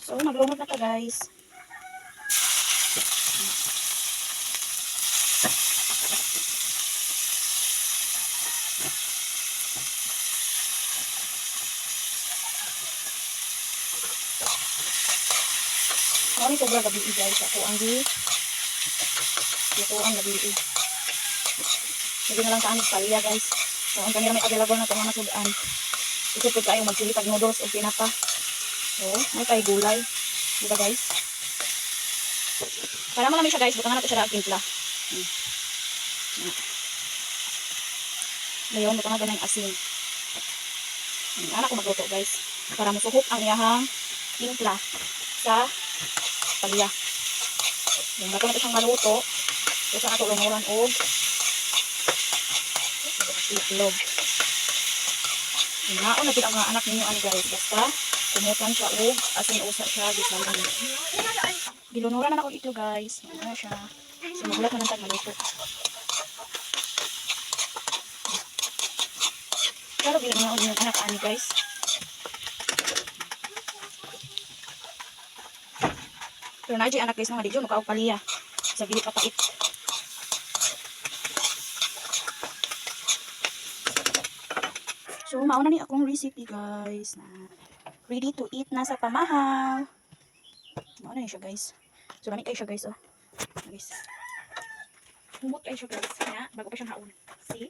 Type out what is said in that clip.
So, maglumot na ta guys. Ano ni sobra gabi guys. Ako ang gabi. Hindi na lang saan palya guys. So, ang kanila may available na ito mga sudan. Ito po tayo magsilipag noodles o pinapa. So, may tayo gulay. Diba guys? Para mo namin siya guys. Butangan natin siya na timpla. Ngayon, butangan natin ng asin. Anak ko magluto guys. Para masuhok ang iyahang timpla sa palya. Yung bato natin siyang maluto. So, sa ato lumuran o itlog. Hinaon na ang mga anak ninyo ani guys. Basta kumutan siya o asin usa siya gisaman. Gilunuran na ako ito guys. Ano siya. So magulat na lang maluto. Pero gilunuran yung anak ani guys. Pero na anak guys mga digyo makaog paliya. Sa gili papait. So, mauna ni akong recipe guys na ready to eat na sa pamahal. Mauna ni siya guys. So, lamig kayo siya guys, oh. Guys. Humot kayo siya guys. Kaya, bago pa siyang haon. See?